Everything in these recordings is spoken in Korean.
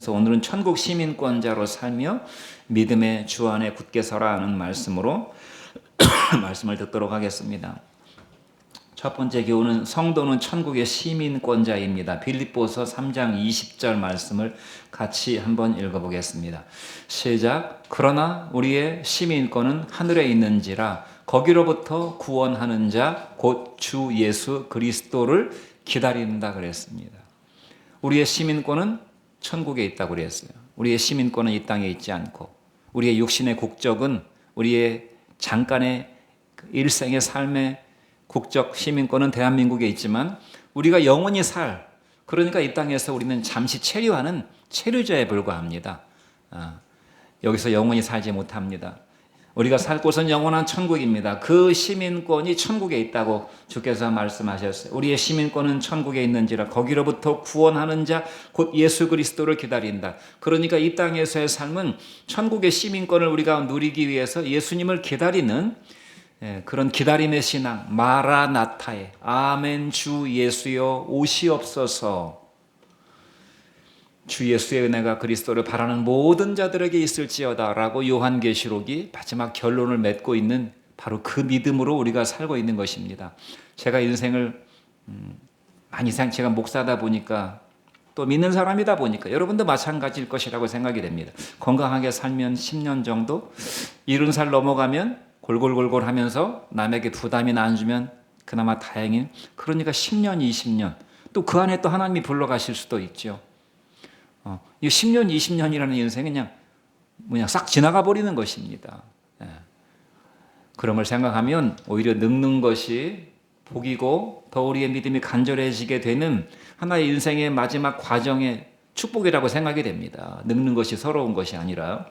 그래서 오늘은 천국 시민권자로 살며 믿음의 주 안에 굳게 서라 하는 말씀으로 말씀을 듣도록 하겠습니다. 첫 번째 교훈은 성도는 천국의 시민권자입니다. 빌립보서 3장 20절 말씀을 같이 한번 읽어보겠습니다. 시작. 그러나 우리의 시민권은 하늘에 있는지라 거기로부터 구원하는 자 곧 주 예수 그리스도를 기다린다 그랬습니다. 우리의 시민권은 천국에 있다고 그랬어요. 우리의 시민권은 이 땅에 있지 않고 우리의 육신의 국적은 우리의 잠깐의 일생의 삶의 국적 시민권은 대한민국에 있지만 우리가 영원히 그러니까 이 땅에서 우리는 잠시 체류하는 체류자에 불과합니다. 여기서 영원히 살지 못합니다. 우리가 살 곳은 영원한 천국입니다. 그 시민권이 천국에 있다고 주께서 말씀하셨어요. 우리의 시민권은 천국에 있는지라 거기로부터 구원하는 자 곧 예수 그리스도를 기다린다. 그러니까 이 땅에서의 삶은 천국의 시민권을 우리가 누리기 위해서 예수님을 기다리는 그런 기다림의 신앙, 마라나타의 아멘 주 예수여 오시옵소서. 주 예수의 은혜가 그리스도를 바라는 모든 자들에게 있을지어다 라고 요한계시록이 마지막 결론을 맺고 있는 바로 그 믿음으로 우리가 살고 있는 것입니다. 제가 인생을 제가 목사다 보니까 또 믿는 사람이다 보니까 여러분도 마찬가지일 것이라고 생각이 됩니다. 건강하게 살면 10년 정도, 70살 넘어가면 골골골골 하면서 남에게 부담이 안 주면 그나마 다행인, 그러니까 10년, 20년, 또 그 안에 또 하나님이 불러가실 수도 있죠. 이 10년, 20년이라는 인생은 그냥 싹 지나가 버리는 것입니다. 그런 걸 생각하면 오히려 늙는 것이 복이고 더 우리의 믿음이 간절해지게 되는 하나의 인생의 마지막 과정의 축복이라고 생각이 됩니다. 늙는 것이 서러운 것이 아니라.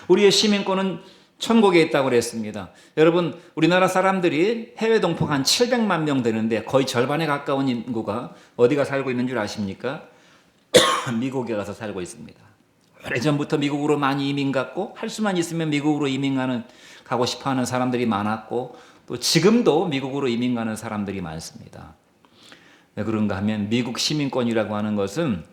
우리의 시민권은 천국에 있다고 그랬습니다. 여러분, 우리나라 사람들이 해외 동포가 한 700만 명 되는데 거의 절반에 가까운 인구가 어디가 살고 있는 줄 아십니까? 미국에 가서 살고 있습니다. 오래전부터 미국으로 많이 이민 갔고 할 수만 있으면 미국으로 가고 싶어하는 사람들이 많았고 또 지금도 미국으로 이민 가는 사람들이 많습니다. 왜 그런가 하면 미국 시민권이라고 하는 것은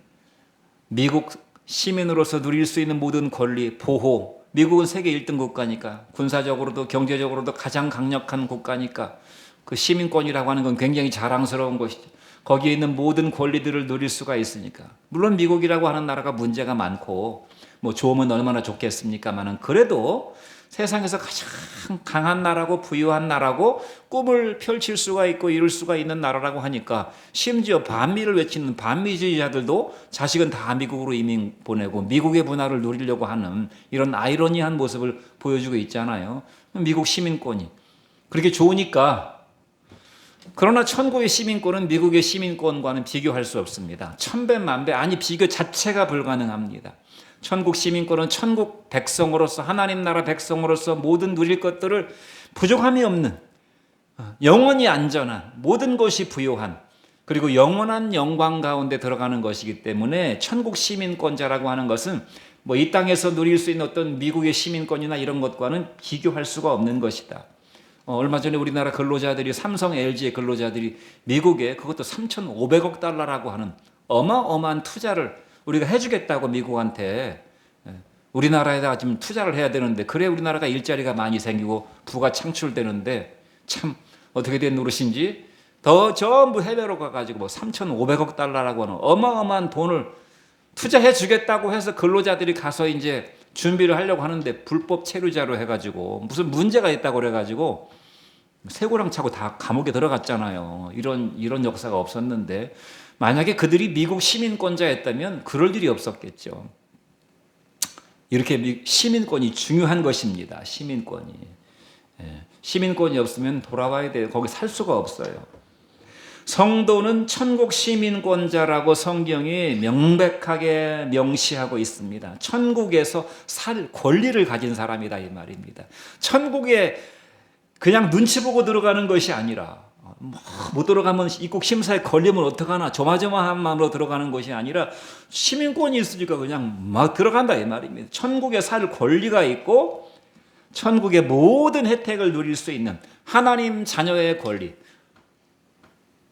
미국 시민으로서 누릴 수 있는 모든 권리, 보호, 미국은 세계 1등 국가니까 군사적으로도 경제적으로도 가장 강력한 국가니까 그 시민권이라고 하는 건 굉장히 자랑스러운 것이죠. 거기에 있는 모든 권리들을 누릴 수가 있으니까. 물론 미국이라고 하는 나라가 문제가 많고 좋으면 얼마나 좋겠습니까마는 그래도 세상에서 가장 강한 나라고 부유한 나라고 꿈을 펼칠 수가 있고 이룰 수가 있는 나라라고 하니까 심지어 반미를 외치는 반미주의자들도 자식은 다 미국으로 이민 보내고 미국의 문화를 누리려고 하는 이런 아이러니한 모습을 보여주고 있잖아요. 미국 시민권이 그렇게 좋으니까. 그러나 천국의 시민권은 미국의 시민권과는 비교할 수 없습니다. 천배만배, 아니 비교 자체가 불가능합니다. 천국 시민권은 천국 백성으로서, 하나님 나라 백성으로서 모든 누릴 것들을 부족함이 없는, 영원히 안전한, 모든 것이 부요한, 그리고 영원한 영광 가운데 들어가는 것이기 때문에 천국 시민권자라고 하는 것은 이 땅에서 누릴 수 있는 어떤 미국의 시민권이나 이런 것과는 비교할 수가 없는 것이다. 얼마 전에 우리나라 근로자들이, 삼성, LG의 근로자들이 미국에 그것도 3,500억 달러라고 하는 어마어마한 투자를 우리가 해주겠다고 미국한테, 우리나라에다가 좀 투자를 해야 되는데 그래 우리나라가 일자리가 많이 생기고 부가 창출되는데 참 어떻게 된 노릇인지 더 전부 해외로 가가지고 3,500억 달러라고 하는 어마어마한 돈을 투자해 주겠다고 해서 근로자들이 가서 이제 준비를 하려고 하는데 불법 체류자로 해가지고 무슨 문제가 있다고 그래가지고 쇠고랑 차고 다 감옥에 들어갔잖아요. 이런 역사가 없었는데 만약에 그들이 미국 시민권자였다면 그럴 일이 없었겠죠. 이렇게 시민권이 중요한 것입니다. 시민권이 없으면 돌아와야 돼요. 거기 살 수가 없어요. 성도는 천국 시민권자라고 성경이 명백하게 명시하고 있습니다. 천국에서 살 권리를 가진 사람이다 이 말입니다. 천국에 그냥 눈치 보고 들어가는 것이 아니라 못 들어가면 입국 심사에 걸리면 어떡하나 조마조마한 마음으로 들어가는 것이 아니라 시민권이 있으니까 그냥 막 들어간다 이 말입니다. 천국에 살 권리가 있고 천국의 모든 혜택을 누릴 수 있는 하나님 자녀의 권리,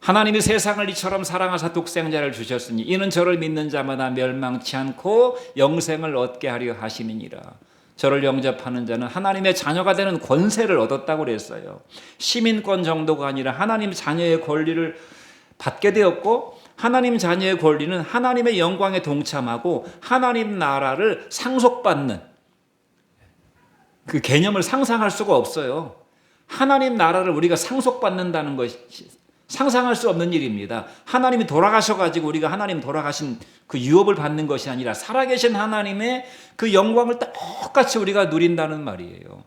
하나님이 세상을 이처럼 사랑하사 독생자를 주셨으니 이는 저를 믿는 자마다 멸망치 않고 영생을 얻게 하려 하심이니라. 저를 영접하는 자는 하나님의 자녀가 되는 권세를 얻었다고 그랬어요. 시민권 정도가 아니라 하나님 자녀의 권리를 받게 되었고, 하나님 자녀의 권리는 하나님의 영광에 동참하고 하나님 나라를 상속받는, 그 개념을 상상할 수가 없어요. 하나님 나라를 우리가 상속받는다는 것이 상상할 수 없는 일입니다. 하나님이 돌아가셔가지고 우리가 하나님 돌아가신 그 유업을 받는 것이 아니라 살아계신 하나님의 그 영광을 똑같이 우리가 누린다는 말이에요.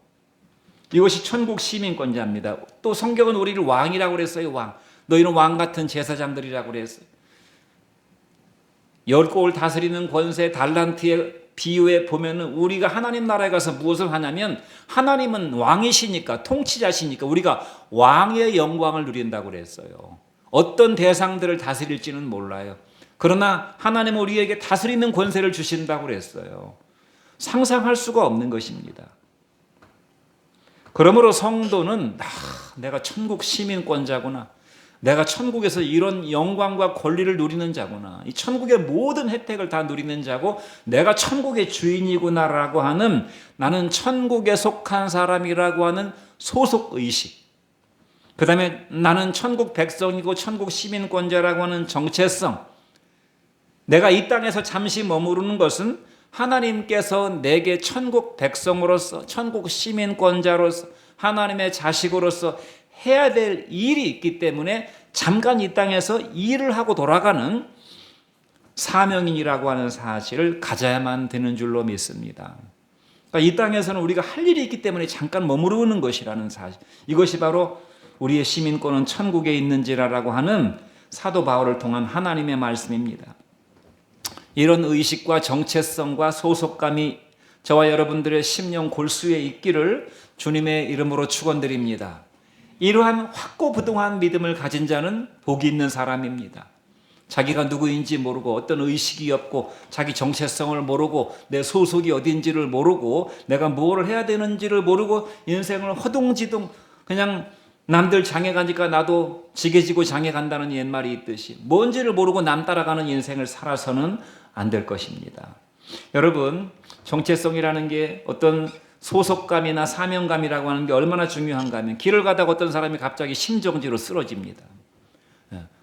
이것이 천국 시민권자입니다. 또 성경은 우리를 왕이라고 그랬어요. 왕. 너희는 왕 같은 제사장들이라고 그랬어요. 10곡을 다스리는 권세, 달란트의 비유에 보면은 우리가 하나님 나라에 가서 무엇을 하냐면, 하나님은 왕이시니까, 통치자시니까 우리가 왕의 영광을 누린다고 그랬어요. 어떤 대상들을 다스릴지는 몰라요. 그러나 하나님은 우리에게 다스리는 권세를 주신다고 그랬어요. 상상할 수가 없는 것입니다. 그러므로 성도는 내가 천국 시민권자구나, 내가 천국에서 이런 영광과 권리를 누리는 자구나, 이 천국의 모든 혜택을 다 누리는 자고 내가 천국의 주인이구나라고 하는, 나는 천국에 속한 사람이라고 하는 소속의식, 그 다음에 나는 천국 백성이고 천국 시민권자라고 하는 정체성, 내가 이 땅에서 잠시 머무르는 것은 하나님께서 내게 천국 백성으로서, 천국 시민권자로서, 하나님의 자식으로서 해야 될 일이 있기 때문에 잠깐 이 땅에서 일을 하고 돌아가는 사명인이라고 하는 사실을 가져야만 되는 줄로 믿습니다. 그러니까 이 땅에서는 우리가 할 일이 있기 때문에 잠깐 머무르는 것이라는 사실, 이것이 바로 우리의 시민권은 천국에 있는지라고 하는 사도 바울을 통한 하나님의 말씀입니다. 이런 의식과 정체성과 소속감이 저와 여러분들의 심령 골수에 있기를 주님의 이름으로 축원드립니다. 이러한 확고부동한 믿음을 가진 자는 복이 있는 사람입니다. 자기가 누구인지 모르고, 어떤 의식이 없고, 자기 정체성을 모르고, 내 소속이 어딘지를 모르고, 내가 뭘 해야 되는지를 모르고 인생을 허둥지둥 그냥 남들 장에 가니까 나도 지게 지고 장에 간다는 옛말이 있듯이 뭔지를 모르고 남 따라가는 인생을 살아서는 안 될 것입니다. 여러분, 정체성이라는 게 어떤 소속감이나 사명감이라고 하는 게 얼마나 중요한가 하면, 길을 가다가 어떤 사람이 갑자기 심정지로 쓰러집니다.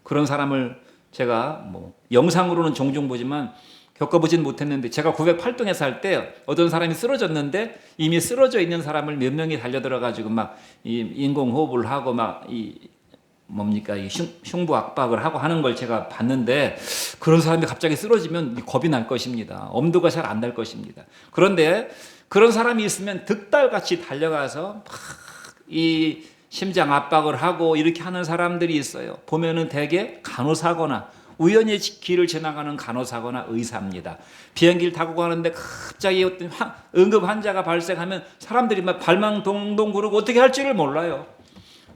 그런 사람을 제가 영상으로는 종종 보지만 겪어보진 못했는데, 제가 908동에 살 때 어떤 사람이 쓰러졌는데 이미 쓰러져 있는 사람을 몇 명이 달려들어가지고 막 인공호흡을 하고 이 흉부 압박을 하고 하는 걸 제가 봤는데, 그런 사람이 갑자기 쓰러지면 겁이 날 것입니다. 엄두가 잘 안 날 것입니다. 그런데 그런 사람이 있으면 득달같이 달려가서 막 이 심장 압박을 하고 이렇게 하는 사람들이 있어요. 보면은 대개 간호사거나 우연히 길을 지나가는 간호사거나 의사입니다. 비행기를 타고 가는데 갑자기 어떤 응급 환자가 발생하면 사람들이 막 발망동동 구르고 어떻게 할지를 몰라요.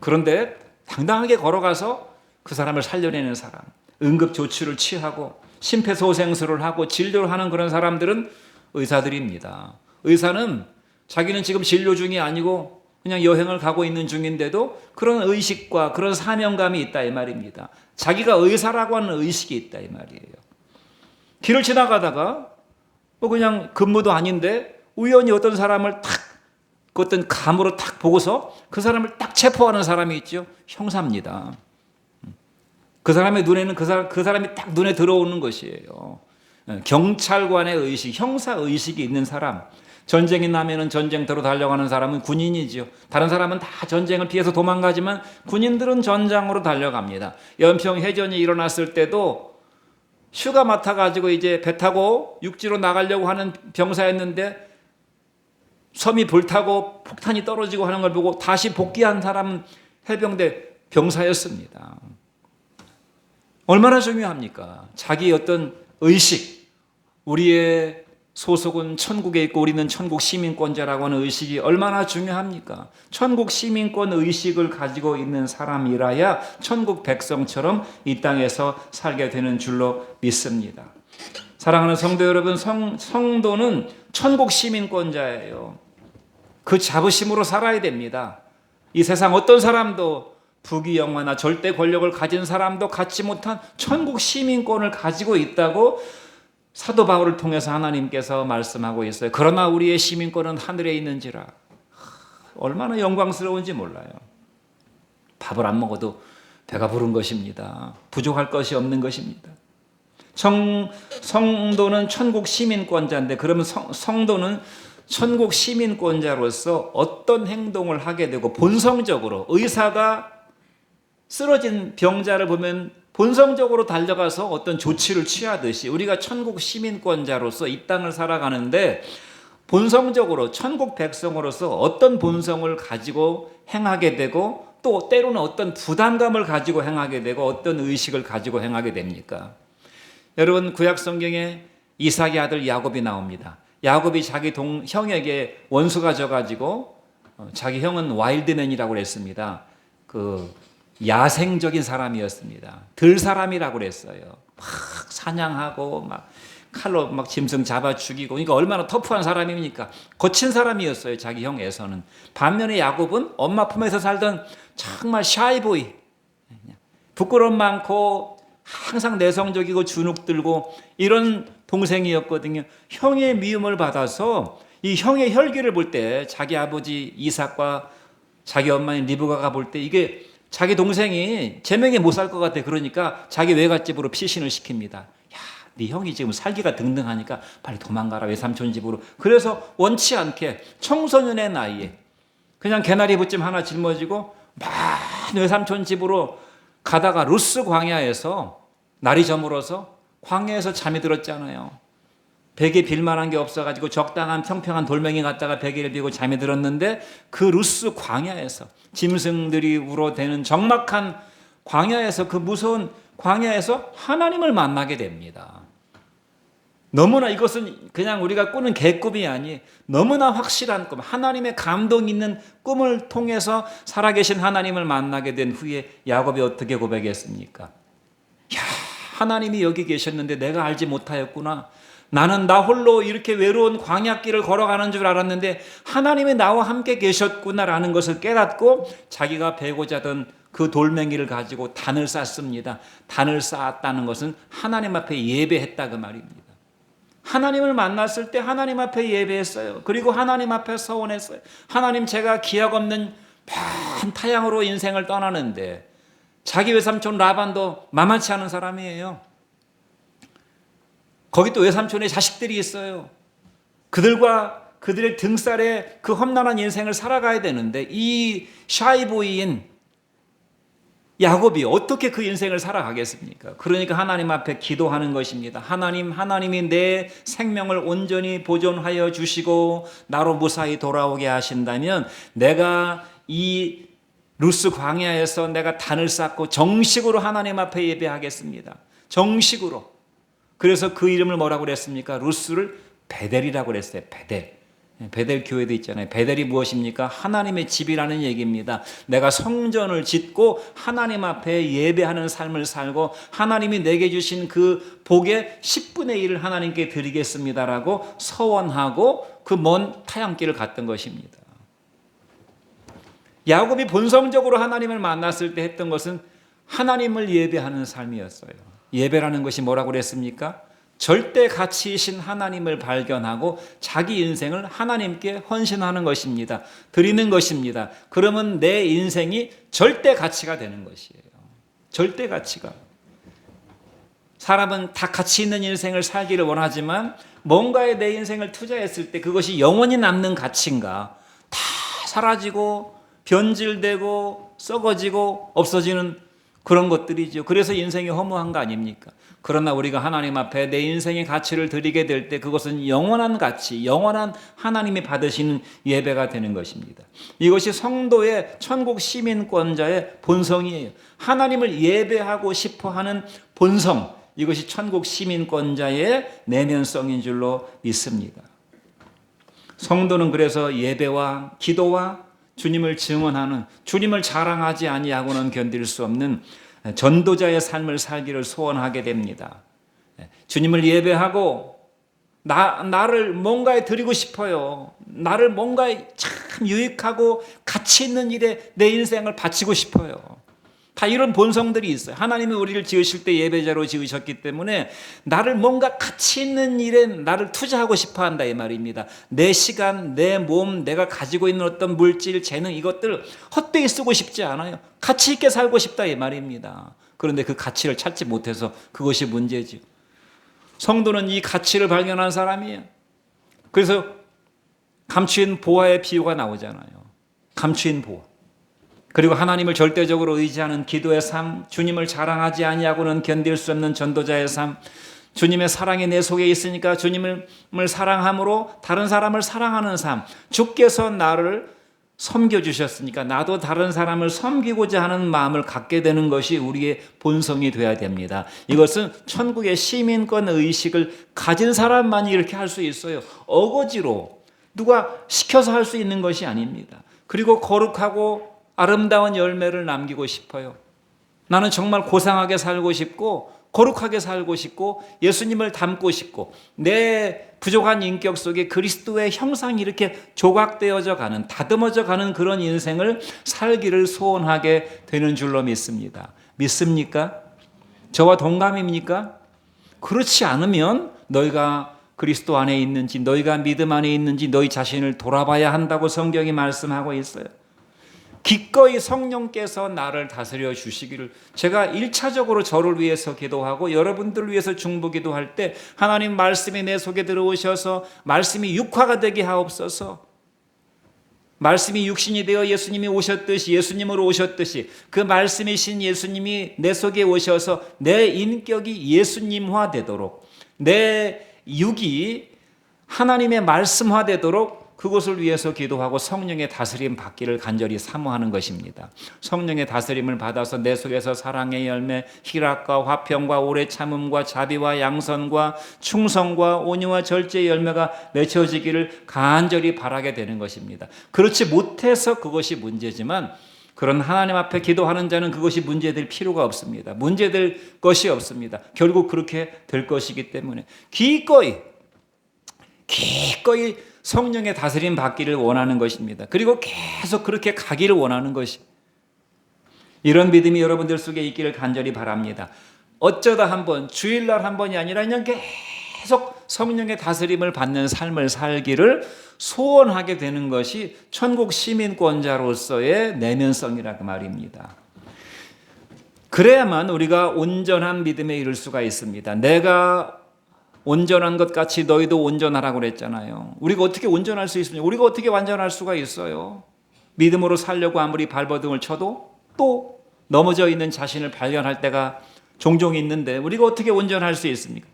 그런데 당당하게 걸어가서 그 사람을 살려내는 사람, 응급 조치를 취하고 심폐소생술을 하고 진료를 하는 그런 사람들은 의사들입니다. 의사는 자기는 지금 진료 중이 아니고 그냥 여행을 가고 있는 중인데도 그런 의식과 그런 사명감이 있다 이 말입니다. 자기가 의사라고 하는 의식이 있다 이 말이에요. 길을 지나가다가 그냥 근무도 아닌데 우연히 어떤 사람을 어떤 감으로 탁 보고서 그 사람을 딱 체포하는 사람이 있죠. 형사입니다. 그 사람의 눈에는 그 사람이 딱 눈에 들어오는 것이에요. 경찰관의 의식, 형사 의식이 있는 사람. 전쟁이 나면은 전쟁터로 달려가는 사람은 군인이죠. 다른 사람은 다 전쟁을 피해서 도망가지만 군인들은 전장으로 달려갑니다. 연평 해전이 일어났을 때도 휴가 맡아가지고 이제 배 타고 육지로 나가려고 하는 병사였는데 섬이 불타고 폭탄이 떨어지고 하는 걸 보고 다시 복귀한 사람은 해병대 병사였습니다. 얼마나 중요합니까? 자기 어떤 의식, 우리의 소속은 천국에 있고 우리는 천국 시민권자라고 하는 의식이 얼마나 중요합니까? 천국 시민권 의식을 가지고 있는 사람이라야 천국 백성처럼 이 땅에서 살게 되는 줄로 믿습니다. 사랑하는 성도 여러분, 성도는 천국 시민권자예요. 그 자부심으로 살아야 됩니다. 이 세상 어떤 사람도 부귀영화나 절대 권력을 가진 사람도 갖지 못한 천국 시민권을 가지고 있다고 사도 바울을 통해서 하나님께서 말씀하고 있어요. 그러나 우리의 시민권은 하늘에 있는지라. 얼마나 영광스러운지 몰라요. 밥을 안 먹어도 배가 부른 것입니다. 부족할 것이 없는 것입니다. 성도는 천국 시민권자인데, 그러면 성도는 천국 시민권자로서 어떤 행동을 하게 되고, 본성적으로 의사가 쓰러진 병자를 보면 본성적으로 달려가서 어떤 조치를 취하듯이 우리가 천국 시민권자로서 이 땅을 살아가는데 본성적으로 천국 백성으로서 어떤 본성을 가지고 행하게 되고, 또 때로는 어떤 부담감을 가지고 행하게 되고 어떤 의식을 가지고 행하게 됩니까? 여러분, 구약 성경에 이삭의 아들 야곱이 나옵니다. 야곱이 자기 형에게 원수가 져가지고 자기 형은 와일드맨이라고 그랬습니다. 그 야생적인 사람이었습니다. 들사람이라고 그랬어요. 막 사냥하고 막 칼로 막 짐승 잡아 죽이고, 그러니까 얼마나 터프한 사람입니까? 거친 사람이었어요, 자기 형 에서는. 반면에 야곱은 엄마 품에서 살던 정말 샤이보이, 부끄러움 많고 항상 내성적이고 주눅들고 이런 동생이었거든요. 형의 미움을 받아서 이 형의 혈기를 볼 때 자기 아버지 이삭과 자기 엄마인 리브가가 볼 때 이게 자기 동생이 제명에 못 살 것 같아. 그러니까 자기 외갓집으로 피신을 시킵니다. 야, 네 형이 지금 살기가 등등하니까 빨리 도망가라, 외삼촌 집으로. 그래서 원치 않게 청소년의 나이에 그냥 개나리 붓짐 하나 짊어지고 막 외삼촌 집으로 가다가 루스 광야에서 날이 저물어서 광야에서 잠이 들었잖아요. 베개 빌 만한 게 없어가지고 적당한 평평한 돌멩이 갖다가 베개를 비고 잠이 들었는데, 그 루스 광야에서 짐승들이 우러대는 적막한 광야에서, 그 무서운 광야에서 하나님을 만나게 됩니다. 너무나 이것은 그냥 우리가 꾸는 개꿈이 아니, 너무나 확실한 꿈, 하나님의 감동 있는 꿈을 통해서 살아계신 하나님을 만나게 된 후에 야곱이 어떻게 고백했습니까? 야, 하나님이 여기 계셨는데 내가 알지 못하였구나. 나는 나 홀로 이렇게 외로운 광야길을 걸어가는 줄 알았는데 하나님이 나와 함께 계셨구나라는 것을 깨닫고 자기가 베고자 하던 그 돌멩이를 가지고 단을 쌓습니다. 단을 쌓았다는 것은 하나님 앞에 예배했다, 그 말입니다. 하나님을 만났을 때 하나님 앞에 예배했어요. 그리고 하나님 앞에 서원했어요. 하나님, 제가 기약 없는 먼 타향으로 인생을 떠나는데, 자기 외삼촌 라반도 만만치 않은 사람이에요. 거기 또 외삼촌의 자식들이 있어요. 그들과 그들의 등살에 그 험난한 인생을 살아가야 되는데, 이 샤이보이인 야곱이 어떻게 그 인생을 살아가겠습니까? 그러니까 하나님 앞에 기도하는 것입니다. 하나님이 내 생명을 온전히 보존하여 주시고 나로 무사히 돌아오게 하신다면 내가 이 루스 광야에서 내가 단을 쌓고 정식으로 하나님 앞에 예배하겠습니다. 정식으로. 그래서 그 이름을 뭐라고 그랬습니까? 루스를 베델이라고 그랬어요. 베델 교회도 있잖아요. 베델이 무엇입니까? 하나님의 집이라는 얘기입니다. 내가 성전을 짓고 하나님 앞에 예배하는 삶을 살고 하나님이 내게 주신 그 복의 10분의 1을 하나님께 드리겠습니다라고 서원하고 그 먼 타향길을 갔던 것입니다. 야곱이 본성적으로 하나님을 만났을 때 했던 것은 하나님을 예배하는 삶이었어요. 예배라는 것이 뭐라고 그랬습니까? 절대 가치이신 하나님을 발견하고 자기 인생을 하나님께 헌신하는 것입니다. 드리는 것입니다. 그러면 내 인생이 절대 가치가 되는 것이에요. 절대 가치가. 사람은 다 가치 있는 인생을 살기를 원하지만 뭔가에 내 인생을 투자했을 때 그것이 영원히 남는 가치인가? 다 사라지고 변질되고 썩어지고 없어지는 그런 것들이죠. 그래서 인생이 허무한 거 아닙니까? 그러나 우리가 하나님 앞에 내 인생의 가치를 드리게 될 때 그것은 영원한 가치, 영원한 하나님이 받으시는 예배가 되는 것입니다. 이것이 성도의 천국 시민권자의 본성이에요. 하나님을 예배하고 싶어하는 본성, 이것이 천국 시민권자의 내면성인 줄로 믿습니다. 성도는 그래서 예배와 기도와 주님을 증언하는, 주님을 자랑하지 아니하고는 견딜 수 없는 전도자의 삶을 살기를 소원하게 됩니다. 주님을 예배하고 나를 뭔가에 드리고 싶어요. 나를 뭔가에 참 유익하고 가치 있는 일에 내 인생을 바치고 싶어요. 다 이런 본성들이 있어요. 하나님이 우리를 지으실 때 예배자로 지으셨기 때문에 나를 뭔가 가치 있는 일에 나를 투자하고 싶어 한다 이 말입니다. 내 시간, 내 몸, 내가 가지고 있는 어떤 물질, 재능 이것들 헛되이 쓰고 싶지 않아요. 가치 있게 살고 싶다 이 말입니다. 그런데 그 가치를 찾지 못해서 그것이 문제죠. 성도는 이 가치를 발견한 사람이에요. 그래서 감추인 보화의 비유가 나오잖아요. 감추인 보화. 그리고 하나님을 절대적으로 의지하는 기도의 삶, 주님을 자랑하지 아니하고는 견딜 수 없는 전도자의 삶, 주님의 사랑이 내 속에 있으니까 주님을 사랑함으로 다른 사람을 사랑하는 삶, 주께서 나를 섬겨주셨으니까 나도 다른 사람을 섬기고자 하는 마음을 갖게 되는 것이 우리의 본성이 되어야 됩니다. 이것은 천국의 시민권 의식을 가진 사람만이 이렇게 할 수 있어요. 어거지로 누가 시켜서 할 수 있는 것이 아닙니다. 그리고 거룩하고 아름다운 열매를 남기고 싶어요. 나는 정말 고상하게 살고 싶고 거룩하게 살고 싶고 예수님을 닮고 싶고 내 부족한 인격 속에 그리스도의 형상이 이렇게 조각되어져 가는, 다듬어져 가는 그런 인생을 살기를 소원하게 되는 줄로 믿습니다. 믿습니까? 저와 동감입니까? 그렇지 않으면 너희가 그리스도 안에 있는지, 너희가 믿음 안에 있는지 너희 자신을 돌아봐야 한다고 성경이 말씀하고 있어요. 기꺼이 성령께서 나를 다스려 주시기를, 제가 1차적으로 저를 위해서 기도하고 여러분들을 위해서 중보기도할 때 하나님 말씀이 내 속에 들어오셔서 말씀이 육화가 되게 하옵소서. 말씀이 육신이 되어 예수님이 오셨듯이, 예수님으로 오셨듯이 그 말씀이신 예수님이 내 속에 오셔서 내 인격이 예수님화 되도록, 내 육이 하나님의 말씀화 되도록 그것을 위해서 기도하고 성령의 다스림 받기를 간절히 사모하는 것입니다. 성령의 다스림을 받아서 내 속에서 사랑의 열매, 희락과 화평과 오래 참음과 자비와 양선과 충성과 온유와 절제의 열매가 맺혀지기를 간절히 바라게 되는 것입니다. 그렇지 못해서 그것이 문제지만 그런 하나님 앞에 기도하는 자는 그것이 문제될 필요가 없습니다. 문제될 것이 없습니다. 결국 그렇게 될 것이기 때문에 기꺼이 성령의 다스림 받기를 원하는 것입니다. 그리고 계속 그렇게 가기를 원하는 것이, 이런 믿음이 여러분들 속에 있기를 간절히 바랍니다. 어쩌다 한번, 주일날 한 번이 아니라 그냥 계속 성령의 다스림을 받는 삶을 살기를 소원하게 되는 것이 천국 시민권자로서의 내면성이라고 말입니다. 그래야만 우리가 온전한 믿음에 이를 수가 있습니다. 내가 온전한 것 같이 너희도 온전하라고 그랬잖아요. 우리가 어떻게 온전할 수 있습니까? 우리가 어떻게 완전할 수가 있어요? 믿음으로 살려고 아무리 발버둥을 쳐도 또 넘어져 있는 자신을 발견할 때가 종종 있는데 우리가 어떻게 온전할 수 있습니까?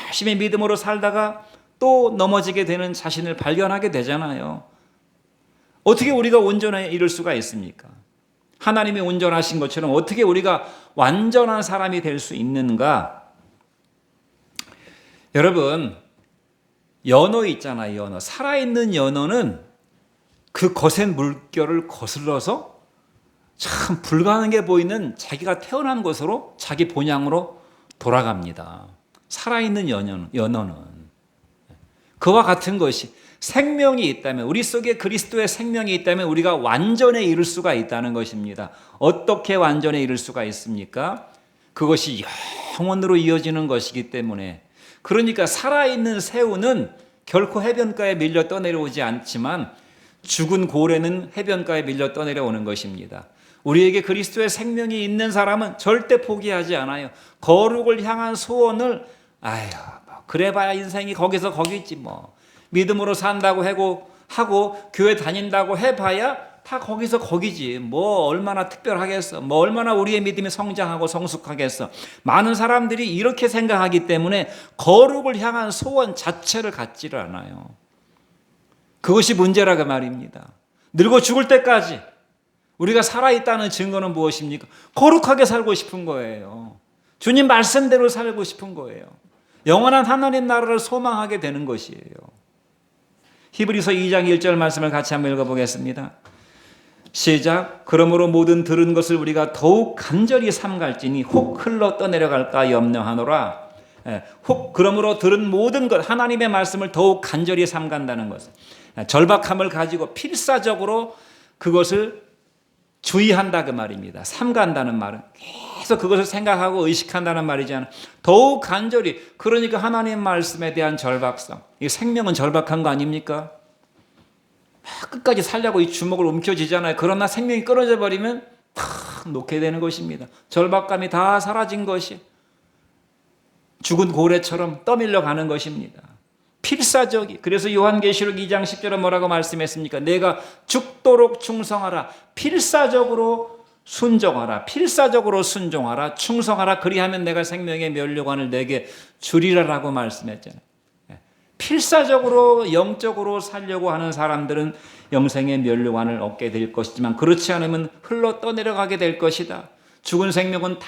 열심히 믿음으로 살다가 또 넘어지게 되는 자신을 발견하게 되잖아요. 어떻게 우리가 온전에 이를 수가 있습니까? 하나님이 온전하신 것처럼 어떻게 우리가 완전한 사람이 될 수 있는가? 여러분, 연어 있잖아요. 연어. 살아있는 연어는 그 거센 물결을 거슬러서 참 불가능해 보이는 자기가 태어난 곳으로, 자기 본향으로 돌아갑니다. 살아있는 연어는. 그와 같은 것이, 생명이 있다면, 우리 속에 그리스도의 생명이 있다면 우리가 완전에 이를 수가 있다는 것입니다. 어떻게 완전에 이를 수가 있습니까? 그것이 영원으로 이어지는 것이기 때문에. 그러니까 살아있는 새우는 결코 해변가에 밀려 떠내려오지 않지만 죽은 고래는 해변가에 밀려 떠내려오는 것입니다. 우리에게 그리스도의 생명이 있는 사람은 절대 포기하지 않아요. 거룩을 향한 소원을 그래봐야 인생이 거기서 거기지 뭐. 믿음으로 산다고 하고 교회 다닌다고 해봐야 다 거기서 거기지. 뭐 얼마나 특별하겠어. 뭐 얼마나 우리의 믿음이 성장하고 성숙하겠어. 많은 사람들이 이렇게 생각하기 때문에 거룩을 향한 소원 자체를 갖지를 않아요. 그것이 문제라고 말입니다. 늙어 죽을 때까지 우리가 살아있다는 증거는 무엇입니까? 거룩하게 살고 싶은 거예요. 주님 말씀대로 살고 싶은 거예요. 영원한 하나님 나라를 소망하게 되는 것이에요. 히브리서 2장 1절 말씀을 같이 한번 읽어보겠습니다. 시작. 그러므로 모든 들은 것을 우리가 더욱 간절히 삼갈지니 혹 흘러 떠내려갈까 염려하노라. 그러므로 들은 모든 것, 하나님의 말씀을 더욱 간절히 삼간다는 것, 절박함을 가지고 필사적으로 그것을 주의한다 그 말입니다. 삼가한다는 말은 계속 그것을 생각하고 의식한다는 말이잖아요. 더욱 간절히, 그러니까 하나님 말씀에 대한 절박성. 이 생명은 절박한 거 아닙니까? 끝까지 살려고 이 주먹을 움켜쥐잖아요. 그러나 생명이 끊어져 버리면 탁 놓게 되는 것입니다. 절박감이 다 사라진 것이 죽은 고래처럼 떠밀려 가는 것입니다. 필사적이. 그래서 요한계시록 2장 10절에 뭐라고 말씀했습니까? 내가 죽도록 충성하라. 필사적으로 순종하라. 필사적으로 순종하라. 충성하라. 그리하면 내가 생명의 면류관을 내게 주리라라고 말씀했잖아요. 필사적으로 영적으로 살려고 하는 사람들은 영생의 면류관을 얻게 될 것이지만 그렇지 않으면 흘러 떠내려가게 될 것이다. 죽은 생명은 다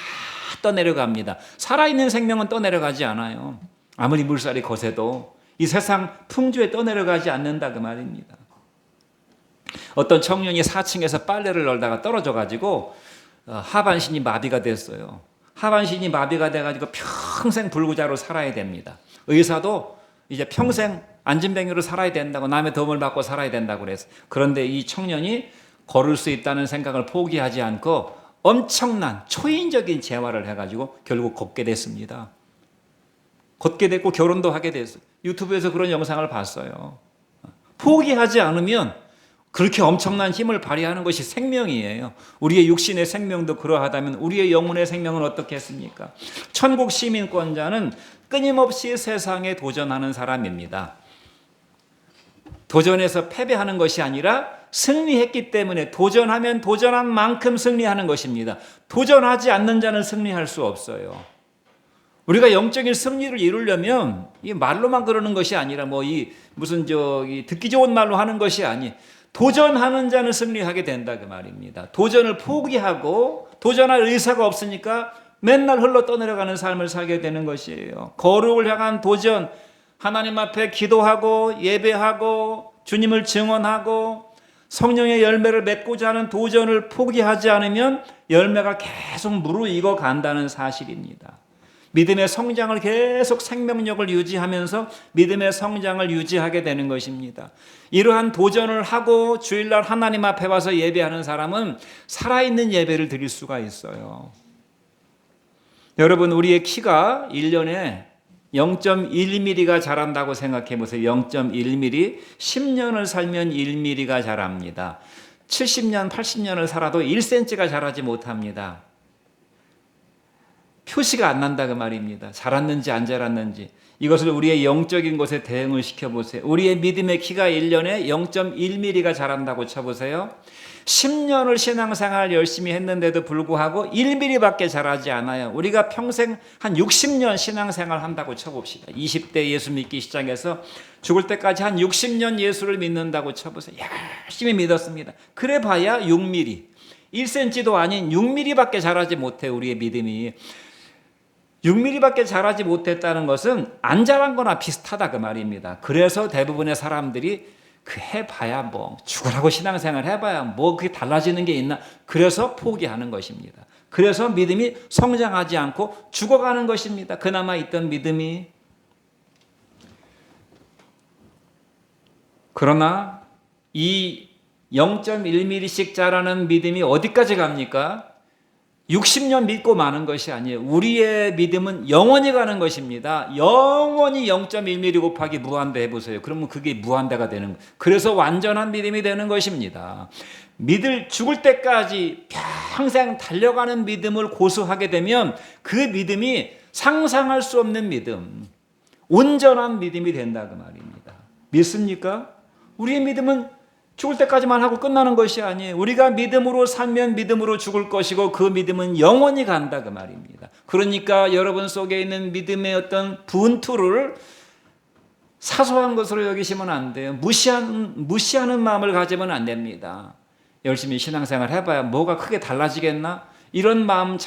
떠내려갑니다. 살아있는 생명은 떠내려가지 않아요. 아무리 물살이 거세도 이 세상 풍조에 떠내려가지 않는다 그 말입니다. 어떤 청년이 4층에서 빨래를 널다가 떨어져 가지고 하반신이 마비가 됐어요. 하반신이 마비가 돼가지고 평생 불구자로 살아야 됩니다. 의사도 이제 평생 안진뱅이로 살아야 된다고, 남의 도움을 받고 살아야 된다고 그래서. 그런데 이 청년이 걸을 수 있다는 생각을 포기하지 않고 엄청난 초인적인 재활을 해가지고 결국 걷게 됐습니다. 걷게 됐고 결혼도 하게 됐어요. 유튜브에서 그런 영상을 봤어요. 포기하지 않으면 그렇게 엄청난 힘을 발휘하는 것이 생명이에요. 우리의 육신의 생명도 그러하다면 우리의 영혼의 생명은 어떻겠습니까? 천국 시민권자는 끊임없이 세상에 도전하는 사람입니다. 도전해서 패배하는 것이 아니라 승리했기 때문에 도전하면 도전한 만큼 승리하는 것입니다. 도전하지 않는 자는 승리할 수 없어요. 우리가 영적인 승리를 이루려면 이 말로만 그러는 것이 아니라 무슨 듣기 좋은 말로 하는 것이 아니, 도전하는 자는 승리하게 된다 그 말입니다. 도전을 포기하고 도전할 의사가 없으니까 맨날 흘러 떠내려가는 삶을 살게 되는 것이에요. 거룩을 향한 도전, 하나님 앞에 기도하고 예배하고 주님을 증언하고 성령의 열매를 맺고자 하는 도전을 포기하지 않으면 열매가 계속 무르익어 간다는 사실입니다. 믿음의 성장을 계속 생명력을 유지하면서 믿음의 성장을 유지하게 되는 것입니다. 이러한 도전을 하고 주일날 하나님 앞에 와서 예배하는 사람은 살아있는 예배를 드릴 수가 있어요. 여러분, 우리의 키가 1년에 0.1mm가 자란다고 생각해 보세요. 0.1mm, 10년을 살면 1mm가 자랍니다. 70년, 80년을 살아도 1cm가 자라지 못합니다. 표시가 안 난다 그 말입니다. 자랐는지 안 자랐는지. 이것을 우리의 영적인 것에 대응을 시켜보세요. 우리의 믿음의 키가 1년에 0.1mm가 자란다고 쳐보세요. 10년을 신앙생활 열심히 했는데도 불구하고 1mm밖에 자라지 않아요. 우리가 평생 한 60년 신앙생활 한다고 쳐봅시다. 20대 예수 믿기 시작해서 죽을 때까지 한 60년 예수를 믿는다고 쳐보세요. 열심히 믿었습니다. 그래 봐야 6mm, 1cm도 아닌 6mm밖에 자라지 못해요. 우리의 믿음이. 6mm밖에 자라지 못했다는 것은 안 자란 거나 비슷하다 그 말입니다. 그래서 대부분의 사람들이 해봐야 죽으라고 신앙생활 해봐야 그게 달라지는 게 있나, 그래서 포기하는 것입니다. 그래서 믿음이 성장하지 않고 죽어가는 것입니다. 그나마 있던 믿음이. 그러나 이 0.1mm씩 자라는 믿음이 어디까지 갑니까? 60년 믿고 마는 것이 아니에요. 우리의 믿음은 영원히 가는 것입니다. 영원히 0.1mm 곱하기 무한대 해보세요. 그러면 그게 무한대가 되는 거예요. 그래서 완전한 믿음이 되는 것입니다. 죽을 때까지 평생 달려가는 믿음을 고수하게 되면 그 믿음이 상상할 수 없는 믿음, 온전한 믿음이 된다 그 말입니다. 믿습니까? 우리의 믿음은 죽을 때까지만 하고 끝나는 것이 아니에요. 우리가 믿음으로 살면 믿음으로 죽을 것이고 그 믿음은 영원히 간다 그 말입니다. 그러니까 여러분 속에 있는 믿음의 어떤 분투를 사소한 것으로 여기시면 안 돼요. 무시하는 마음을 가지면 안 됩니다. 열심히 신앙생활 해봐야 뭐가 크게 달라지겠나? 이런 마음을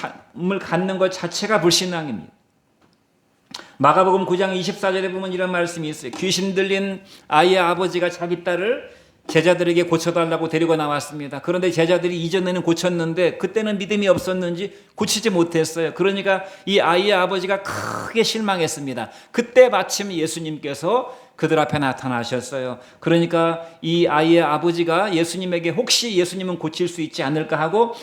갖는 것 자체가 불신앙입니다. 마가복음 9장 24절에 보면 이런 말씀이 있어요. 귀신 들린 아이의 아버지가 자기 딸을 제자들에게 고쳐달라고 데리고 나왔습니다. 그런데 제자들이 이전에는 고쳤는데 그때는 믿음이 없었는지 고치지 못했어요. 그러니까 이 아이의 아버지가 크게 실망했습니다. 그때 마침 예수님께서 그들 앞에 나타나셨어요. 그러니까 이 아이의 아버지가 예수님에게 혹시 예수님은 고칠 수 있지 않을까 하고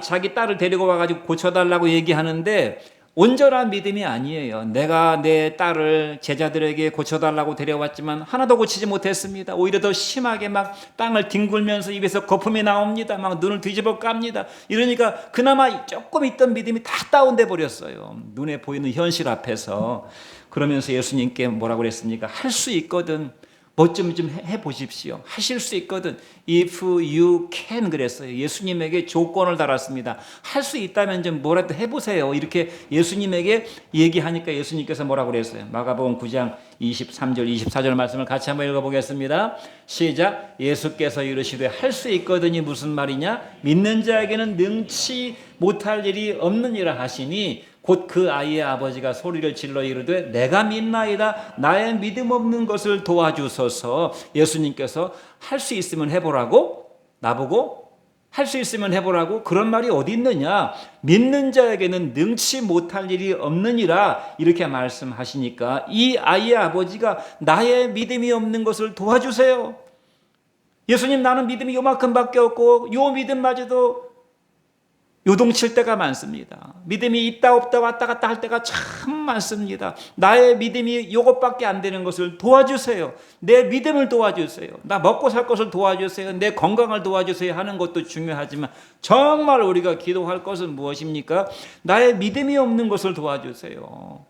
자기 딸을 데리고 와가지고 고쳐달라고 얘기하는데 온전한 믿음이 아니에요. 내가 내 딸을 제자들에게 고쳐달라고 데려왔지만 하나도 고치지 못했습니다. 오히려 더 심하게 막 땅을 뒹굴면서 입에서 거품이 나옵니다. 막 눈을 뒤집어 깝니다. 이러니까 그나마 조금 있던 믿음이 다 다운돼 버렸어요. 눈에 보이는 현실 앞에서. 그러면서 예수님께 뭐라고 그랬습니까? 할 수 있거든. 뭐 좀 해보십시오. 하실 수 있거든. If you can 그랬어요. 예수님에게 조건을 달았습니다. 할 수 있다면 좀 뭐라도 해보세요. 이렇게 예수님에게 얘기하니까 예수님께서 뭐라고 그랬어요? 마가복음 9장 23절 24절 말씀을 같이 한번 읽어보겠습니다. 시작. 예수께서 이르시되 할 수 있거든이 무슨 말이냐? 믿는 자에게는 능치 못할 일이 없느니라 하시니 곧 그 아이의 아버지가 소리를 질러 이르되 내가 믿나이다. 나의 믿음 없는 것을 도와주소서. 예수님께서 할 수 있으면 해보라고 나보고 할 수 있으면 해보라고 그런 말이 어디 있느냐. 믿는 자에게는 능치 못할 일이 없느니라 이렇게 말씀하시니까 이 아이의 아버지가 나의 믿음이 없는 것을 도와주세요. 예수님 나는 믿음이 요만큼밖에 없고 요 믿음마저도 요동칠 때가 많습니다. 믿음이 있다 없다 왔다 갔다 할 때가 참 많습니다. 나의 믿음이 요것밖에 안 되는 것을 도와주세요. 내 믿음을 도와주세요. 나 먹고 살 것을 도와주세요. 내 건강을 도와주세요 하는 것도 중요하지만 정말 우리가 기도할 것은 무엇입니까? 나의 믿음이 없는 것을 도와주세요.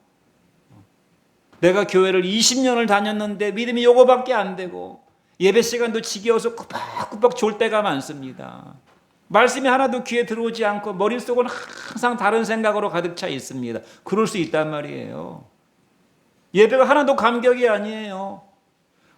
내가 교회를 20년을 다녔는데 믿음이 요거밖에 안 되고 예배 시간도 지겨워서 꾸벅꾸벅 졸 때가 많습니다. 말씀이 하나도 귀에 들어오지 않고 머릿속은 항상 다른 생각으로 가득 차 있습니다. 그럴 수 있단 말이에요. 예배가 하나도 감격이 아니에요.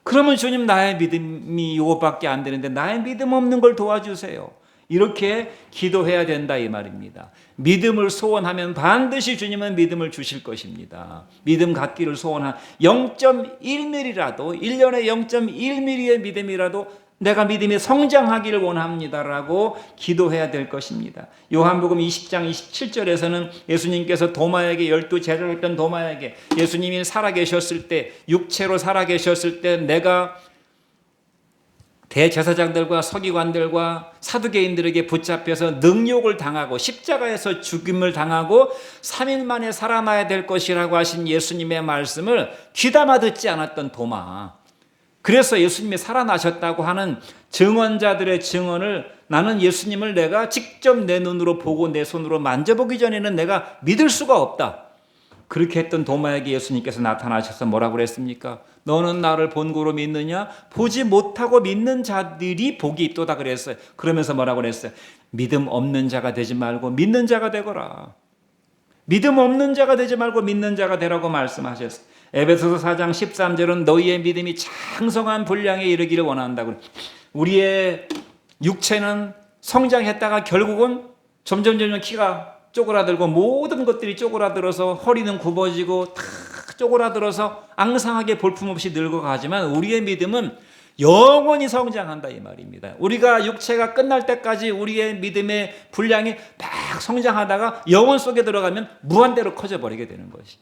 그러면 주님 나의 믿음이 이것밖에 안 되는데 나의 믿음 없는 걸 도와주세요. 이렇게 기도해야 된다 이 말입니다. 믿음을 소원하면 반드시 주님은 믿음을 주실 것입니다. 믿음 갖기를 소원한 0.1mm라도 1년에 0.1mm의 믿음이라도 내가 믿음이 성장하기를 원합니다라고 기도해야 될 것입니다. 요한복음 20장 27절에서는 예수님께서 도마에게 12 제자였던 도마에게 예수님이 살아계셨을 때 육체로 살아계셨을 때 내가 대제사장들과 서기관들과 사두개인들에게 붙잡혀서 능욕을 당하고 십자가에서 죽임을 당하고 3일 만에 살아나야 될 것이라고 하신 예수님의 말씀을 귀담아 듣지 않았던 도마. 그래서 예수님이 살아나셨다고 하는 증언자들의 증언을 나는 예수님을 내가 직접 내 눈으로 보고 내 손으로 만져보기 전에는 내가 믿을 수가 없다. 그렇게 했던 도마에게 예수님께서 나타나셔서 뭐라고 그랬습니까? 너는 나를 본고로 믿느냐? 보지 못하고 믿는 자들이 복이 있도다 그랬어요. 그러면서 뭐라고 그랬어요? 믿음 없는 자가 되지 말고 믿는 자가 되거라. 믿음 없는 자가 되지 말고 믿는 자가 되라고 말씀하셨어요. 에베소서 4장 13절은 너희의 믿음이 장성한 분량에 이르기를 원한다고. 우리의 육체는 성장했다가 결국은 점점 키가 쪼그라들고 모든 것들이 쪼그라들어서 허리는 굽어지고 다 쪼그라들어서 앙상하게 볼품없이 늙어가지만 우리의 믿음은 영원히 성장한다 이 말입니다. 우리가 육체가 끝날 때까지 우리의 믿음의 분량이 막 성장하다가 영원 속에 들어가면 무한대로 커져버리게 되는 것이죠.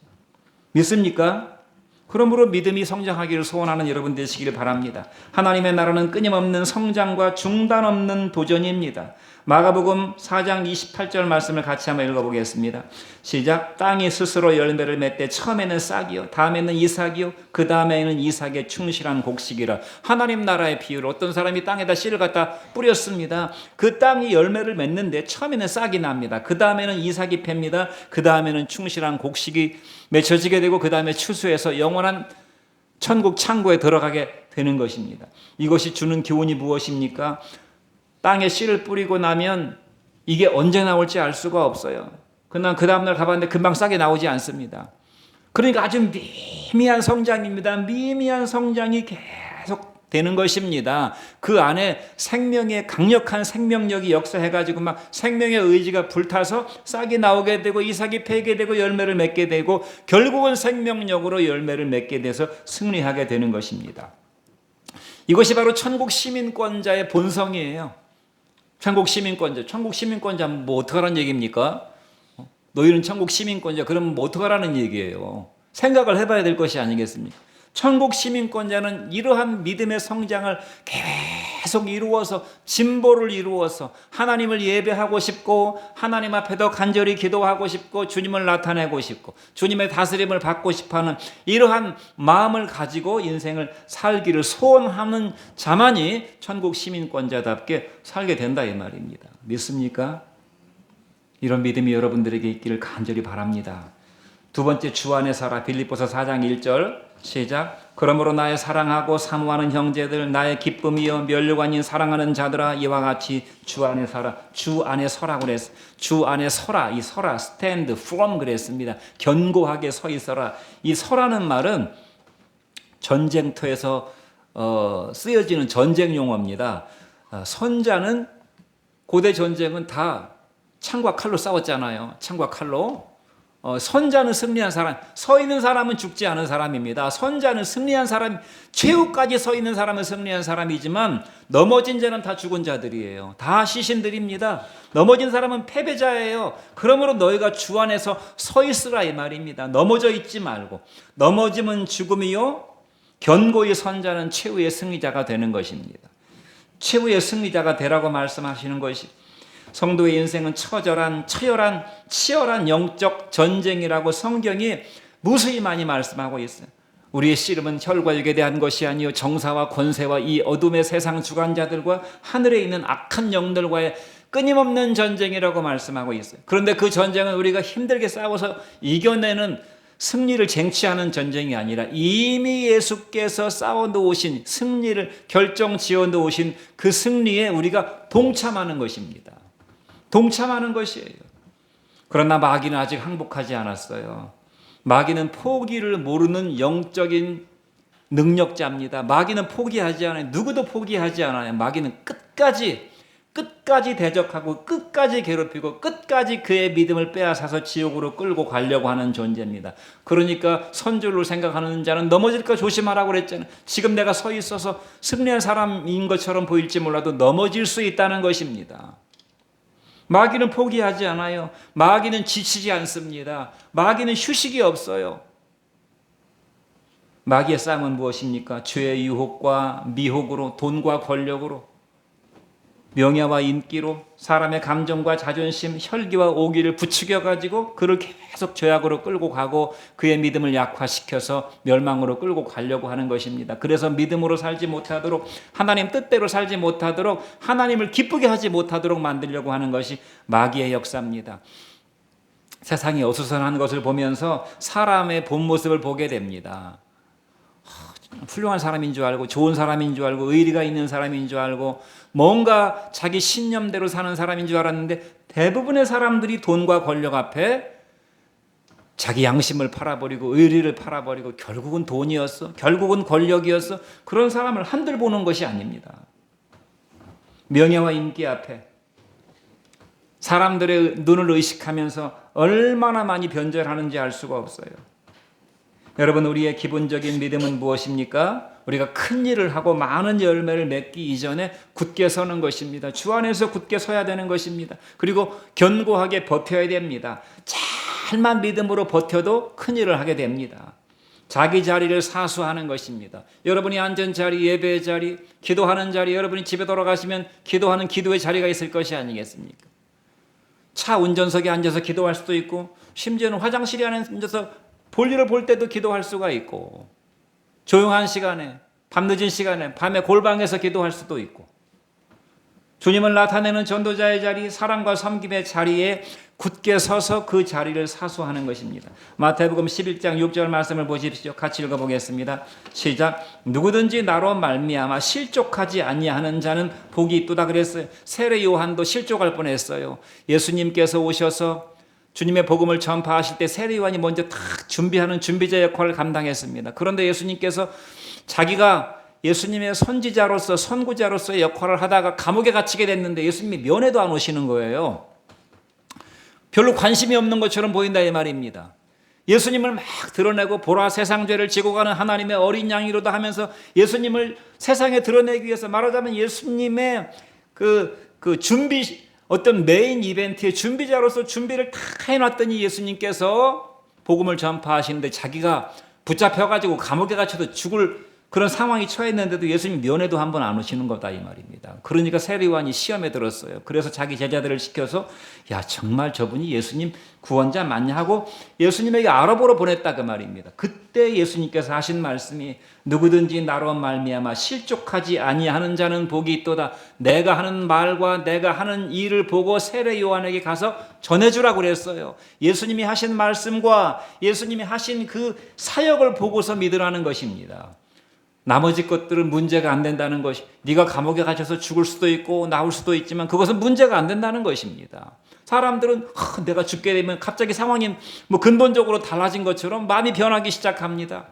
믿습니까? 그러므로 믿음이 성장하기를 소원하는 여러분 되시기를 바랍니다. 하나님의 나라는 끊임없는 성장과 중단 없는 도전입니다. 마가복음 4장 28절 말씀을 같이 한번 읽어보겠습니다. 시작. 땅이 스스로 열매를 맺되 처음에는 싹이요 다음에는 이삭이요 그 다음에는 이삭의 충실한 곡식이라. 하나님 나라의 비유를 어떤 사람이 땅에다 씨를 갖다 뿌렸습니다. 그 땅이 열매를 맺는데 처음에는 싹이 납니다. 그 다음에는 이삭이 팹니다. 그 다음에는 충실한 곡식이 맺혀지게 되고 그 다음에 추수해서 영원한 천국 창고에 들어가게 되는 것입니다. 이것이 주는 교훈이 무엇입니까? 땅에 씨를 뿌리고 나면 이게 언제 나올지 알 수가 없어요. 그냥 그 다음날 가봤는데 금방 싹이 나오지 않습니다. 그러니까 아주 미미한 성장입니다. 미미한 성장이 계속 되는 것입니다. 그 안에 생명의 강력한 생명력이 역사해가지고 막 생명의 의지가 불타서 싹이 나오게 되고 이삭이 패게 되고 열매를 맺게 되고 결국은 생명력으로 열매를 맺게 돼서 승리하게 되는 것입니다. 이것이 바로 천국 시민권자의 본성이에요. 천국 시민권자 뭐 어떡하라는 얘기입니까? 너희는 천국 시민권자, 그러면 뭐 어떡하라는 얘기예요. 생각을 해봐야 될 것이 아니겠습니까? 천국 시민권자는 이러한 믿음의 성장을 계속 이루어서, 진보를 이루어서 하나님을 예배하고 싶고, 하나님 앞에 더 간절히 기도하고 싶고, 주님을 나타내고 싶고, 주님의 다스림을 받고 싶어하는 이러한 마음을 가지고 인생을 살기를 소원하는 자만이 천국 시민권자답게 살게 된다 이 말입니다. 믿습니까? 이런 믿음이 여러분들에게 있기를 간절히 바랍니다. 두 번째, 주 안에 살아. 빌립보서 4장 1절 시작. 그러므로 나의 사랑하고 사모하는 형제들, 나의 기쁨이여 면류관인 사랑하는 자들아, 이와 같이 주 안에 살아. 주 안에 서라고 그랬어요. 주 안에 서라. 이 서라, stand firm 그랬습니다. 견고하게 서 있어라. 이 서라는 말은 전쟁터에서 쓰여지는 전쟁 용어입니다. 선자는, 고대 전쟁은 다 창과 칼로 싸웠잖아요. 창과 칼로. 선자는 승리한 사람, 서 있는 사람은 죽지 않은 사람입니다. 선자는 승리한 사람, 최후까지 서 있는 사람은 승리한 사람이지만 넘어진 자는 다 죽은 자들이에요. 다 시신들입니다. 넘어진 사람은 패배자예요. 그러므로 너희가 주 안에서 서 있으라 이 말입니다. 넘어져 있지 말고. 넘어짐은 죽음이요, 견고히 선 자는 최후의 승리자가 되는 것입니다. 최후의 승리자가 되라고 말씀하시는 것이, 성도의 인생은 처절한, 치열한 영적 전쟁이라고 성경이 무수히 많이 말씀하고 있어요. 우리의 씨름은 혈과 육에 대한 것이 아니요 정사와 권세와 이 어둠의 세상 주관자들과 하늘에 있는 악한 영들과의 끊임없는 전쟁이라고 말씀하고 있어요. 그런데 그 전쟁은 우리가 힘들게 싸워서 이겨내는, 승리를 쟁취하는 전쟁이 아니라 이미 예수께서 싸워놓으신, 승리를 결정 지어놓으신 그 승리에 우리가 동참하는 것입니다. 동참하는 것이에요. 그러나 마귀는 아직 항복하지 않았어요. 마귀는 포기를 모르는 영적인 능력자입니다. 마귀는 포기하지 않아요. 누구도 포기하지 않아요. 마귀는 끝까지 대적하고, 끝까지 괴롭히고, 끝까지 그의 믿음을 빼앗아서 지옥으로 끌고 가려고 하는 존재입니다. 그러니까 선줄로 생각하는 자는 넘어질까 조심하라고 그랬잖아요. 지금 내가 서 있어서 승리한 사람인 것처럼 보일지 몰라도 넘어질 수 있다는 것입니다. 마귀는 포기하지 않아요. 마귀는 지치지 않습니다. 마귀는 휴식이 없어요. 마귀의 싸움은 무엇입니까? 죄의 유혹과 미혹으로, 돈과 권력으로, 명예와 인기로, 사람의 감정과 자존심, 혈기와 오기를 부추겨가지고 그를 계속 죄악으로 끌고 가고 그의 믿음을 약화시켜서 멸망으로 끌고 가려고 하는 것입니다. 그래서 믿음으로 살지 못하도록, 하나님 뜻대로 살지 못하도록, 하나님을 기쁘게 하지 못하도록 만들려고 하는 것이 마귀의 역사입니다. 세상이 어수선한 것을 보면서 사람의 본 모습을 보게 됩니다. 훌륭한 사람인 줄 알고, 좋은 사람인 줄 알고, 의리가 있는 사람인 줄 알고, 뭔가 자기 신념대로 사는 사람인 줄 알았는데, 대부분의 사람들이 돈과 권력 앞에 자기 양심을 팔아버리고 의리를 팔아버리고 결국은 돈이었어, 결국은 권력이었어. 그런 사람을 한들 보는 것이 아닙니다. 명예와 인기 앞에 사람들의 눈을 의식하면서 얼마나 많이 변절하는지 알 수가 없어요. 여러분, 우리의 기본적인 믿음은 무엇입니까? 우리가 큰 일을 하고 많은 열매를 맺기 이전에 굳게 서는 것입니다. 주 안에서 굳게 서야 되는 것입니다. 그리고 견고하게 버텨야 됩니다. 잘만 믿음으로 버텨도 큰 일을 하게 됩니다. 자기 자리를 사수하는 것입니다. 여러분이 앉은 자리, 예배의 자리, 기도하는 자리, 여러분이 집에 돌아가시면 기도하는 기도의 자리가 있을 것이 아니겠습니까? 차 운전석에 앉아서 기도할 수도 있고, 심지어는 화장실에 앉아서 볼일을 볼 때도 기도할 수가 있고, 조용한 시간에, 밤늦은 시간에, 밤에 골방에서 기도할 수도 있고, 주님을 나타내는 전도자의 자리, 사랑과 섬김의 자리에 굳게 서서 그 자리를 사수하는 것입니다. 마태복음 11장 6절 말씀을 보십시오. 같이 읽어보겠습니다. 시작. 누구든지 나로 말미암아 실족하지 아니하는 자는 복이 있도다 그랬어요. 세례 요한도 실족할 뻔했어요. 예수님께서 오셔서 주님의 복음을 전파하실 때 세례 요한이 먼저 딱 준비하는 준비자 역할을 감당했습니다. 그런데 예수님께서 자기가 예수님의 선지자로서, 선구자로서의 역할을 하다가 감옥에 갇히게 됐는데 예수님이 면회도 안 오시는 거예요. 별로 관심이 없는 것처럼 보인다 이 말입니다. 예수님을 막 드러내고 보라 세상 죄를 지고 가는 하나님의 어린 양이로다 하면서 예수님을 세상에 드러내기 위해서 말하자면 예수님의 그 준비, 어떤 메인 이벤트의 준비자로서 준비를 다 해놨더니 예수님께서 복음을 전파하시는데 자기가 붙잡혀가지고 감옥에 갇혀도 죽을 그런 상황이 처했는데도 예수님 면회도 한 번 안 오시는 거다 이 말입니다. 그러니까 세리요한이 시험에 들었어요. 그래서 자기 제자들을 시켜서 야 정말 저분이 예수님 구원자 맞냐 하고 예수님에게 알아보러 보냈다 그 말입니다. 그때 예수님께서 하신 말씀이 누구든지 나로 말미암아 실족하지 아니하는 자는 복이 있도다. 내가 하는 말과 내가 하는 일을 보고 세례 요한에게 가서 전해주라고 그랬어요. 예수님이 하신 말씀과 예수님이 하신 그 사역을 보고서 믿으라는 것입니다. 나머지 것들은 문제가 안 된다는 것이, 네가 감옥에 갇혀서 죽을 수도 있고 나올 수도 있지만 그것은 문제가 안 된다는 것입니다. 사람들은 내가 죽게 되면 갑자기 상황이 뭐 근본적으로 달라진 것처럼 마음이 변하기 시작합니다.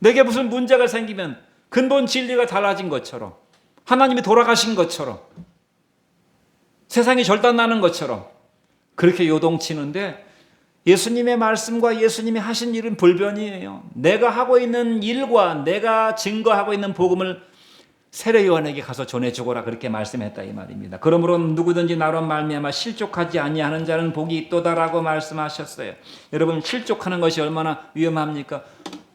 내게 무슨 문제가 생기면 근본 진리가 달라진 것처럼, 하나님이 돌아가신 것처럼, 세상이 절단나는 것처럼 그렇게 요동치는데 예수님의 말씀과 예수님이 하신 일은 불변이에요. 내가 하고 있는 일과 내가 증거하고 있는 복음을 세례 요한에게 가서 전해주거라 그렇게 말씀했다 이 말입니다. 그러므로 누구든지 나로 말미암아 실족하지 아니하는 자는 복이 있도다라고 말씀하셨어요. 여러분 실족하는 것이 얼마나 위험합니까?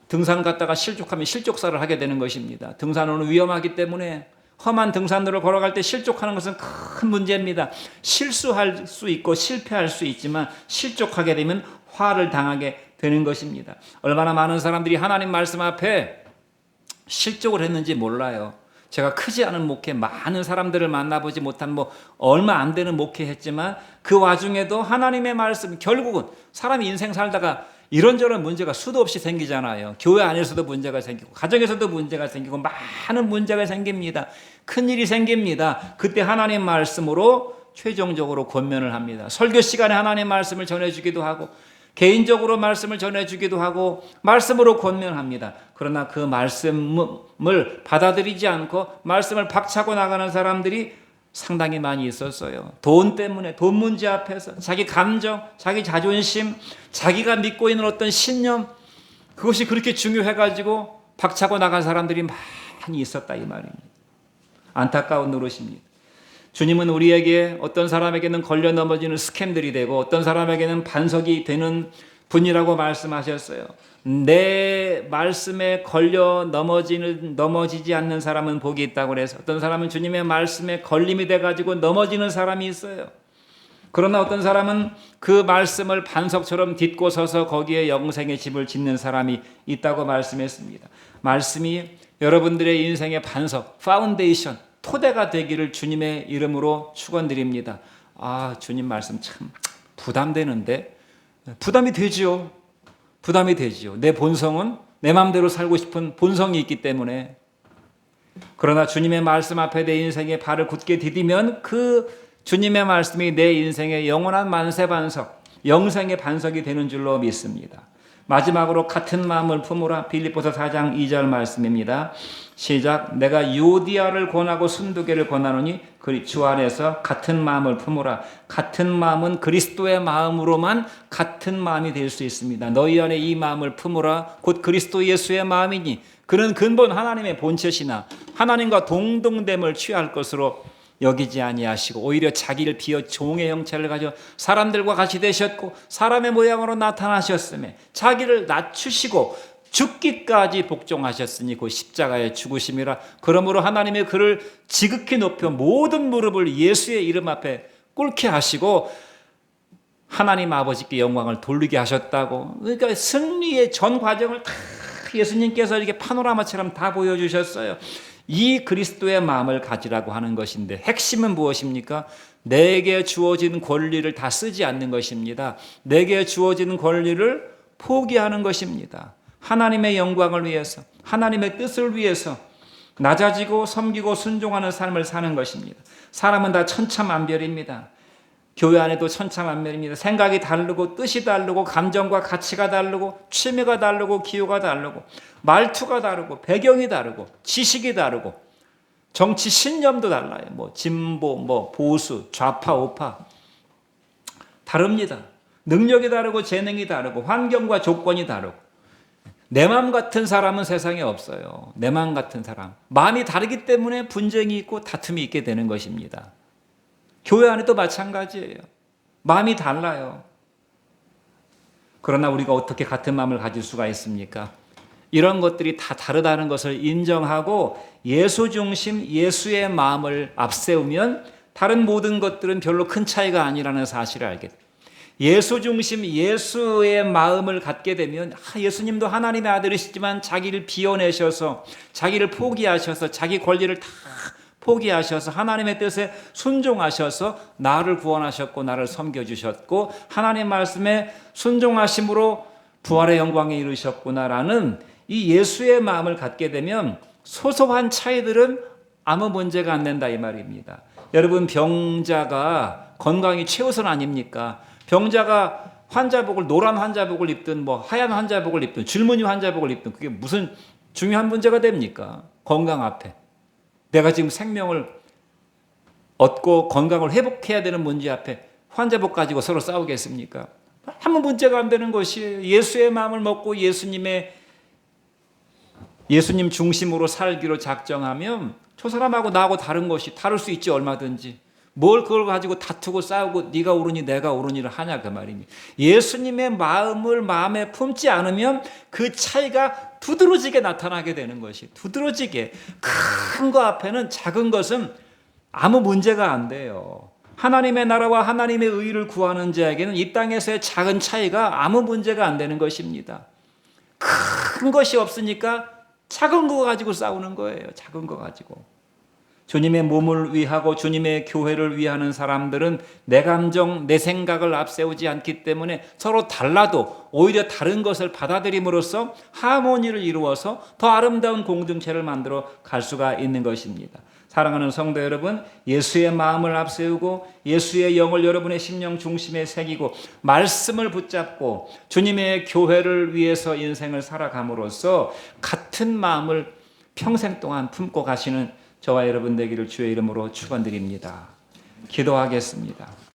등산 갔다가 실족하면 실족사를 하게 되는 것입니다. 등산은 위험하기 때문에 험한 등산로를 걸어갈 때 실족하는 것은 큰 문제입니다. 실수할 수 있고 실패할 수 있지만 실족하게 되면 화를 당하게 되는 것입니다. 얼마나 많은 사람들이 하나님 말씀 앞에 실족을 했는지 몰라요. 제가 크지 않은 목회, 많은 사람들을 만나보지 못한 얼마 안 되는 목회했지만 그 와중에도 하나님의 말씀, 결국은 사람이 인생 살다가 이런저런 문제가 수도 없이 생기잖아요. 교회 안에서도 문제가 생기고 가정에서도 문제가 생기고 많은 문제가 생깁니다. 큰일이 생깁니다. 그때 하나님 말씀으로 최종적으로 권면을 합니다. 설교 시간에 하나님 말씀을 전해주기도 하고 개인적으로 말씀을 전해주기도 하고 말씀으로 권면합니다. 그러나 그 말씀을 받아들이지 않고 말씀을 박차고 나가는 사람들이 상당히 많이 있었어요. 돈 때문에, 돈 문제 앞에서 자기 감정, 자기 자존심, 자기가 믿고 있는 어떤 신념, 그것이 그렇게 중요해가지고 박차고 나간 사람들이 많이 있었다 이 말입니다. 안타까운 노릇입니다. 주님은 우리에게 어떤 사람에게는 걸려 넘어지는 스캠들이 되고 어떤 사람에게는 반석이 되는 분이라고 말씀하셨어요. 내 말씀에 걸려 넘어지지 않는 사람은 복이 있다고 그래서 어떤 사람은 주님의 말씀에 걸림이 돼가지고 넘어지는 사람이 있어요. 그러나 어떤 사람은 그 말씀을 반석처럼 딛고 서서 거기에 영생의 집을 짓는 사람이 있다고 말씀했습니다. 말씀이 여러분들의 인생의 반석, 파운데이션, 토대가 되기를 주님의 이름으로 축원드립니다. 주님 말씀 참 부담되는데 부담이 되지요. 부담이 되지요. 내 본성은 내 마음대로 살고 싶은 본성이 있기 때문에. 그러나 주님의 말씀 앞에 내 인생의 발을 굳게 디디면 그 주님의 말씀이 내 인생의 영원한 만세 반석, 영생의 반석이 되는 줄로 믿습니다. 마지막으로 같은 마음을 품으라. 빌립보서 4장 2절 말씀입니다. 시작. 내가 유오디아를 권하고 순두개를 권하노니 주 안에서 같은 마음을 품으라. 같은 마음은 그리스도의 마음으로만 같은 마음이 될 수 있습니다. 너희 안에 이 마음을 품으라. 곧 그리스도 예수의 마음이니 그는 근본 하나님의 본체시나 하나님과 동등됨을 취할 것으로 여기지 아니하시고 오히려 자기를 비어 종의 형체를 가져 사람들과 같이 되셨고 사람의 모양으로 나타나셨으며 자기를 낮추시고 죽기까지 복종하셨으니 그 십자가의 죽으심이라. 그러므로 하나님의 그를 지극히 높여 모든 무릎을 예수의 이름 앞에 꿇게 하시고 하나님 아버지께 영광을 돌리게 하셨다고. 그러니까 승리의 전 과정을 다 예수님께서 이렇게 파노라마처럼 다 보여주셨어요. 이 그리스도의 마음을 가지라고 하는 것인데 핵심은 무엇입니까? 내게 주어진 권리를 다 쓰지 않는 것입니다. 내게 주어진 권리를 포기하는 것입니다. 하나님의 영광을 위해서, 하나님의 뜻을 위해서 낮아지고 섬기고 순종하는 삶을 사는 것입니다. 사람은 다 천차만별입니다. 교회 안에도 천차만별입니다. 생각이 다르고 뜻이 다르고 감정과 가치가 다르고 취미가 다르고 기호가 다르고 말투가 다르고 배경이 다르고 지식이 다르고 정치 신념도 달라요. 진보, 보수, 좌파, 우파 다릅니다. 능력이 다르고 재능이 다르고 환경과 조건이 다르고 내 마음 같은 사람은 세상에 없어요. 내 마음 같은 사람. 마음이 다르기 때문에 분쟁이 있고 다툼이 있게 되는 것입니다. 교회 안에도 마찬가지예요. 마음이 달라요. 그러나 우리가 어떻게 같은 마음을 가질 수가 있습니까? 이런 것들이 다 다르다는 것을 인정하고 예수 중심 예수의 마음을 앞세우면 다른 모든 것들은 별로 큰 차이가 아니라는 사실을 알게 돼요. 예수 중심 예수의 마음을 갖게 되면 예수님도 하나님의 아들이시지만 자기를 비워내셔서 자기를 포기하셔서 자기 권리를 다 포기하셔서 하나님의 뜻에 순종하셔서 나를 구원하셨고 나를 섬겨주셨고 하나님 말씀에 순종하심으로 부활의 영광에 이르셨구나라는 이 예수의 마음을 갖게 되면 소소한 차이들은 아무 문제가 안 된다 이 말입니다. 여러분 병자가 건강이 최우선 아닙니까? 병자가 환자복을 노란 환자복을 입든 뭐 하얀 환자복을 입든 줄무늬 환자복을 입든 그게 무슨 중요한 문제가 됩니까? 건강 앞에. 내가 지금 생명을 얻고 건강을 회복해야 되는 문제 앞에 환자복 가지고 서로 싸우겠습니까? 아무 문제가 안 되는 것이에요. 예수의 마음을 먹고 예수님 중심으로 살기로 작정하면 저 사람하고 나하고 다른 것이 다를 수 있지 얼마든지. 뭘 그걸 가지고 다투고 싸우고 네가 옳으니 내가 옳으니를 하냐 그 말입니다. 예수님의 마음을 마음에 품지 않으면 그 차이가 두드러지게 나타나게 되는 것이 두드러지게 큰 거 앞에는 작은 것은 아무 문제가 안 돼요. 하나님의 나라와 하나님의 의를 구하는 자에게는 이 땅에서의 작은 차이가 아무 문제가 안 되는 것입니다. 큰 것이 없으니까 작은 거 가지고 싸우는 거예요. 작은 거 가지고. 주님의 몸을 위하고 주님의 교회를 위하는 사람들은 내 감정, 내 생각을 앞세우지 않기 때문에 서로 달라도 오히려 다른 것을 받아들임으로써 하모니를 이루어서 더 아름다운 공동체를 만들어 갈 수가 있는 것입니다. 사랑하는 성도 여러분, 예수의 마음을 앞세우고 예수의 영을 여러분의 심령 중심에 새기고 말씀을 붙잡고 주님의 교회를 위해서 인생을 살아감으로써 같은 마음을 평생 동안 품고 가시는 저와 여러분 되기를 주의 이름으로 축원드립니다. 기도하겠습니다.